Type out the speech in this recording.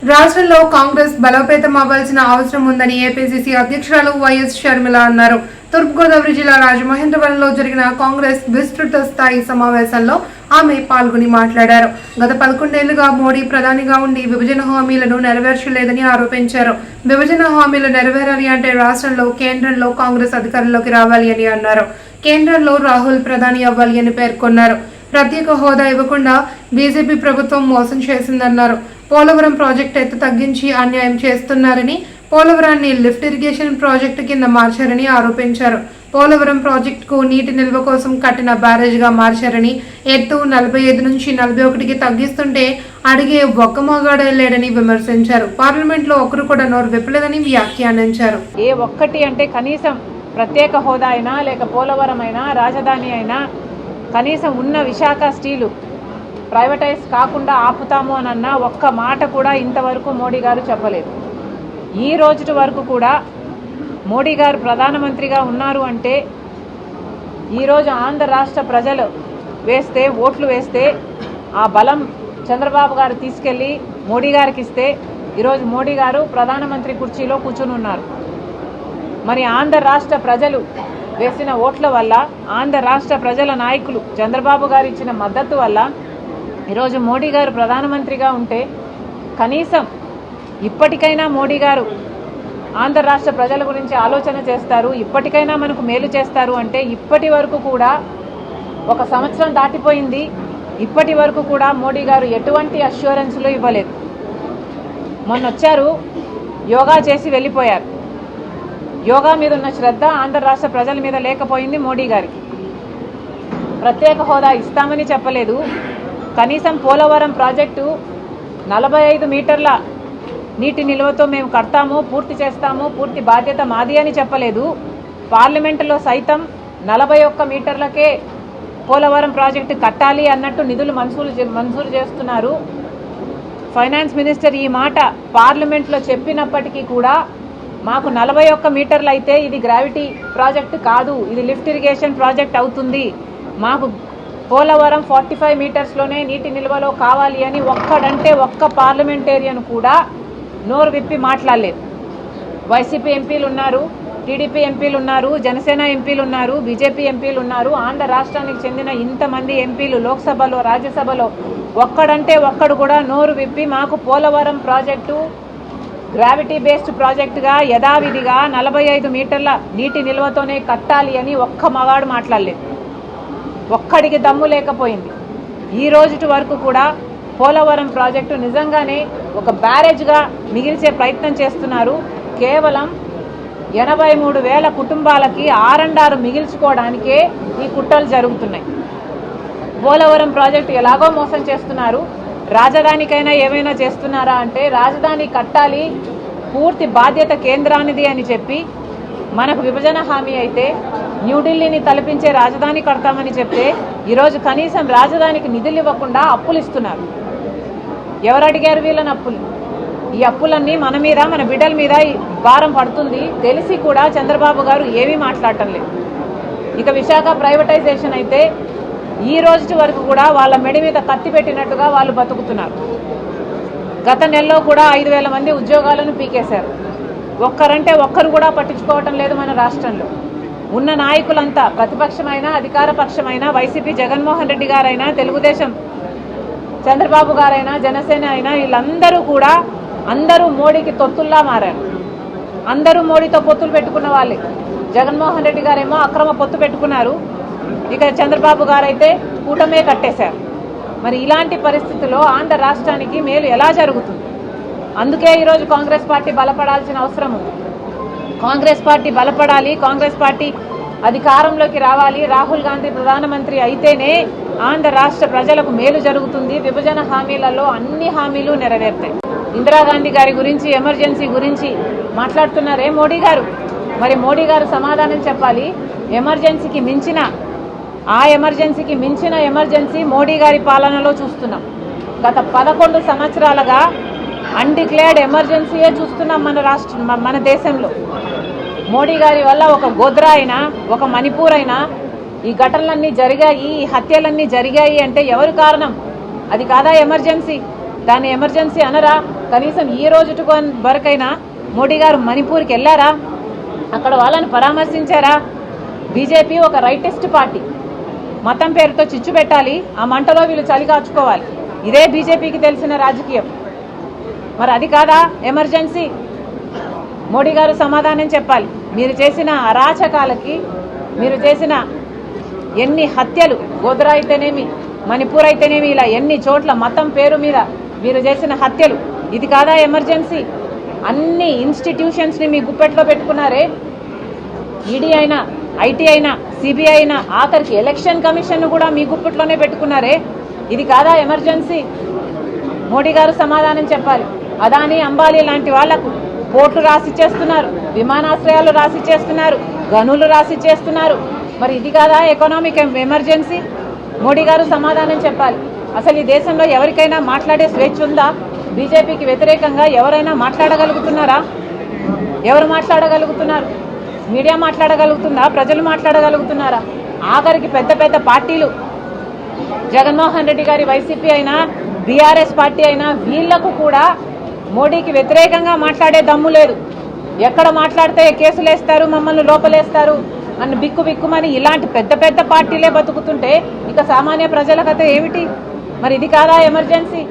రాష్ట్రంలో కాంగ్రెస్ బలోపేతం అవ్వాల్సిన అవసరం ఉందని ఏపీసీసీ అధ్యక్షురాలు వైఎస్ షర్మిల అన్నారు. తూర్పుగోదావరి జిల్లా రాజమహేంద్రవరంలో జరిగిన కాంగ్రెస్ విస్తృత స్థాయి సమావేశంలో ఆమె పాల్గొని మాట్లాడారు. గత 11 ఏళ్లుగా మోడీ ప్రధానిగా ఉండి విభజన హామీలను నెరవేర్చలేదని ఆరోపించారు. విభజన హామీలు నెరవేరాలి అంటే రాష్ట్రంలో కేంద్రంలో కాంగ్రెస్ అధికారంలోకి రావాలి అని అన్నారు. కేంద్రంలో రాహుల్ ప్రధాని అవ్వాలి అని పేర్కొన్నారు. ప్రత్యేక హోదా ఇవ్వకుండా బీజేపీ ప్రభుత్వం మోసం చేసిందన్నారు. పోలవరం ప్రాజెక్టు ఎత్తు తగ్గించి అన్యాయం చేస్తున్నారని, పోలవరాన్ని లిఫ్ట్ ఇరిగేషన్ ప్రాజెక్టు కింద మార్చారని ఆరోపించారు. పోలవరం ప్రాజెక్టుకు నీటి నిల్వ కోసం కట్టిన బ్యారేజ్గా మార్చారని, ఎత్తు 45 నుంచి 41కి తగ్గిస్తుంటే అడిగే ఒక్క మగాడే లేడని విమర్శించారు. పార్లమెంట్లో ఒకరు కూడా నోరు విప్పలేదని వ్యాఖ్యానించారు. ఏ ఒక్కటి అంటే కనీసం ప్రత్యేక హోదా అయినా లేక పోలవరం అయినా రాజధాని అయినా కనీసం ఉన్న విశాఖ స్టీలు ప్రైవేటైజ్ కాకుండా ఆపుతాము అనన్న ఒక్క మాట కూడా ఇంతవరకు మోడీ గారు చెప్పలేదు. ఈ రోజు వరకు కూడా మోడీ గారు ప్రధానమంత్రిగా ఉన్నారు అంటే ఈరోజు ఆంధ్ర రాష్ట్ర ప్రజలు ఓట్లు వేస్తే ఆ బలం చంద్రబాబు గారు తీసుకెళ్ళి మోడీ గారికి ఇస్తే ఈరోజు మోడీ గారు ప్రధానమంత్రి కుర్చీలో కూర్చుని ఉన్నారు. మరి ఆంధ్ర రాష్ట్ర ప్రజలు వేసిన ఓట్ల వల్ల, ఆంధ్ర రాష్ట్ర ప్రజల నాయకులు చంద్రబాబు గారు ఇచ్చిన మద్దతు వల్ల ఈరోజు మోడీ గారు ప్రధానమంత్రిగా ఉంటే కనీసం ఇప్పటికైనా మోడీ గారు ఆంధ్ర రాష్ట్ర ప్రజల గురించి ఆలోచన చేస్తారు, ఇప్పటికైనా మనకు మేలు చేస్తారు అంటే ఇప్పటి వరకు కూడా 1 సంవత్సరం దాటిపోయింది. ఇప్పటి వరకు కూడా మోడీ గారు ఎటువంటి అష్యూరెన్స్లు ఇవ్వలేదు. మొన్న వచ్చారు, యోగా చేసి వెళ్ళిపోయారు. యోగా మీద ఉన్న శ్రద్ధ ఆంధ్ర రాష్ట్ర ప్రజల మీద లేకపోయింది మోడీ గారికి. ప్రత్యేక హోదా ఇస్తామని చెప్పలేదు. కనీసం పోలవరం ప్రాజెక్టు 45 మీటర్ల నీటి నిల్వతో మేము కడతాము, పూర్తి చేస్తాము, పూర్తి బాధ్యత మాది అని చెప్పలేదు. పార్లమెంటులో సైతం 41 మీటర్లకే పోలవరం ప్రాజెక్టు కట్టాలి అన్నట్టు నిధులు మంజూరు చేస్తున్నారు. ఫైనాన్స్ మినిస్టర్ ఈ మాట పార్లమెంట్లో చెప్పినప్పటికీ కూడా మాకు 41 మీటర్లు అయితే ఇది గ్రావిటీ ప్రాజెక్టు కాదు, ఇది లిఫ్ట్ ఇరిగేషన్ ప్రాజెక్ట్ అవుతుంది, మాకు పోలవరం 45 మీటర్స్లోనే నీటి నిల్వలో కావాలి అని ఒక్కడంటే ఒక్క పార్లమెంటేరియన్ కూడా నోరు విప్పి మాట్లాడలేదు. వైసీపీ ఎంపీలు ఉన్నారు, టీడీపీ ఎంపీలు ఉన్నారు, జనసేన ఎంపీలు ఉన్నారు, బీజేపీ ఎంపీలు ఉన్నారు. ఆంధ్ర రాష్ట్రానికి చెందిన ఇంతమంది ఎంపీలు లోక్సభలో రాజ్యసభలో ఒక్కడంటే ఒక్కడు కూడా నోరు విప్పి మాకు పోలవరం ప్రాజెక్టు గ్రావిటీ బేస్డ్ ప్రాజెక్టుగా యథావిధిగా 45 మీటర్ల నీటి నిల్వతోనే కట్టాలి అని ఒక్క మగాడు మాట్లాడలేదు. ఒక్కడికి దమ్ము లేకపోయింది. ఈ రోజు వరకు కూడా పోలవరం ప్రాజెక్టు నిజంగానే ఒక బ్యారేజ్గా మిగిల్చే ప్రయత్నం చేస్తున్నారు. కేవలం 83,000 కుటుంబాలకి R&R మిగిల్చుకోవడానికే ఈ కుట్రలు జరుగుతున్నాయి. పోలవరం ప్రాజెక్టు ఎలాగో మోసం చేస్తున్నారు. రాజధానికైనా ఏమైనా చేస్తున్నారా అంటే రాజధాని కట్టాలి, పూర్తి బాధ్యత కేంద్రానిది అని చెప్పి మనకు విభజన హామీ అయితే న్యూఢిల్లీని తలపించే రాజధాని కడతామని చెప్తే ఈరోజు కనీసం రాజధానికి నిధులు ఇవ్వకుండా అప్పులు ఇస్తున్నారు. ఎవరు అడిగారు వీళ్ళని అప్పులు? ఈ అప్పులన్నీ మన మీద, మన బిడ్డల మీద భారం పడుతుంది తెలిసి కూడా చంద్రబాబు గారు ఏమీ మాట్లాడటం లేదు. ఇక విశాఖ ప్రైవేటైజేషన్ అయితే ఈ రోజు వరకు కూడా వాళ్ళ మెడి మీద కత్తి పెట్టినట్టుగా వాళ్ళు బతుకుతున్నారు. గత నెలలో కూడా 5,000 మంది ఉద్యోగాలను పీకేశారు. ఒక్కరంటే ఒక్కరు కూడా పట్టించుకోవటం లేదు మన రాష్ట్రంలో. ఉన్న నాయకులంతా ప్రతిపక్షమైనా అధికార పక్షమైనా, వైసీపీ జగన్మోహన్ రెడ్డి గారైనా, తెలుగుదేశం చంద్రబాబు గారైనా, జనసేన అయినా వీళ్ళందరూ కూడా అందరూ మోడీకి తొత్తుల్లా మారారు. అందరూ మోడీతో పొత్తులు పెట్టుకున్న వాళ్ళే. జగన్మోహన్ రెడ్డి గారేమో అక్రమ పొత్తు పెట్టుకున్నారు, ఇక చంద్రబాబు గారైతే కూటమే కట్టేశారు. మరి ఇలాంటి పరిస్థితుల్లో ఆంధ్ర రాష్ట్రానికి మేలు ఎలా జరుగుతుంది? అందుకే ఈరోజు కాంగ్రెస్ పార్టీ బలపడాల్సిన అవసరం ఉంది. కాంగ్రెస్ పార్టీ బలపడాలి, కాంగ్రెస్ పార్టీ అధికారంలోకి రావాలి. రాహుల్ గాంధీ ప్రధానమంత్రి అయితేనే ఆంధ్ర రాష్ట్ర ప్రజలకు మేలు జరుగుతుంది. విభజన హామీలలో అన్ని హామీలు నెరవేరుతాయి. ఇందిరాగాంధీ గారి గురించి, ఎమర్జెన్సీ గురించి మాట్లాడుతున్నారే మోడీ గారు. మరి మోడీ గారు సమాధానం చెప్పాలి. ఎమర్జెన్సీకి మించిన ఎమర్జెన్సీ మోడీ గారి పాలనలో చూస్తున్నాం. గత 11 సంవత్సరాలుగా అన్డిక్లేర్డ్ ఎమర్జెన్సీయే చూస్తున్నాం మన దేశంలో. మోడీ గారి వల్ల ఒక గోద్రా అయినా, ఒక మణిపూర్ అయినా ఈ ఘటనలన్నీ జరిగాయి, ఈ హత్యలన్నీ జరిగాయి అంటే ఎవరు కారణం? అది కాదా ఎమర్జెన్సీ? దాన్ని ఎమర్జెన్సీ అనరా? కనీసం ఈ రోజు వరకైనా మోడీ గారు మణిపూర్కి వెళ్ళారా? అక్కడ వాళ్ళని పరామర్శించారా? బీజేపీ ఒక రైటిస్ట్ పార్టీ, మతం పేరుతో చిచ్చు పెట్టాలి, ఆ మంటలో వీళ్ళు చలి కాచుకోవాలి. ఇదే బీజేపీకి తెలిసిన రాజకీయం. మరి అది కాదా ఎమర్జెన్సీ? మోడీ గారు సమాధానం చెప్పాలి. మీరు చేసిన అరాచకాలకి, మీరు చేసిన ఎన్ని హత్యలు, గోద్రా అయితేనేమి, మణిపూర్ అయితేనేమి, ఇలా ఎన్ని చోట్ల మతం పేరు మీద మీరు చేసిన హత్యలు, ఇది కాదా ఎమర్జెన్సీ? అన్ని ఇన్స్టిట్యూషన్స్ని మీ గుప్పెట్లో పెట్టుకున్నారే. ఈడీ అయినా, ఐటీ అయినా, సిబిఐ అయినా, ఆఖరికి ఎలక్షన్ కమిషన్ కూడా మీ గుప్పెట్లోనే పెట్టుకున్నారే. ఇది కాదా ఎమర్జెన్సీ? మోడీ గారు సమాధానం చెప్పాలి. అదానీ, అంబానీ లాంటి వాళ్లకు పోర్టులు రాసిచ్చేస్తున్నారు, విమానాశ్రయాలు రాసిచ్చేస్తున్నారు, గనులు రాసిచ్చేస్తున్నారు. మరి ఇది కాదా ఎకనామిక్ ఎమర్జెన్సీ? మోడీ గారు సమాధానం చెప్పాలి. అసలు ఈ దేశంలో ఎవరికైనా మాట్లాడే స్వేచ్ఛ ఉందా? బీజేపీకి వ్యతిరేకంగా ఎవరైనా మాట్లాడగలుగుతున్నారా? ఎవరు మాట్లాడగలుగుతున్నారు? మీడియా మాట్లాడగలుగుతుందా? ప్రజలు మాట్లాడగలుగుతున్నారా? ఆఖరికి పెద్ద పెద్ద పార్టీలు, జగన్మోహన్ రెడ్డి గారి వైసీపీ అయినా, బీఆర్ఎస్ పార్టీ అయినా, వీళ్లకు కూడా మోడీకి వ్యతిరేకంగా మాట్లాడే దమ్ము లేదు. ఎక్కడ మాట్లాడితే కేసులు వేస్తారు, మమ్మల్ని లోపలేస్తారు అని బిక్కుమని ఇలాంటి పెద్ద పెద్ద పార్టీలే బతుకుతుంటే ఇక సామాన్య ప్రజలకైతే ఏమిటి? మరి ఇది కాదా ఎమర్జెన్సీ?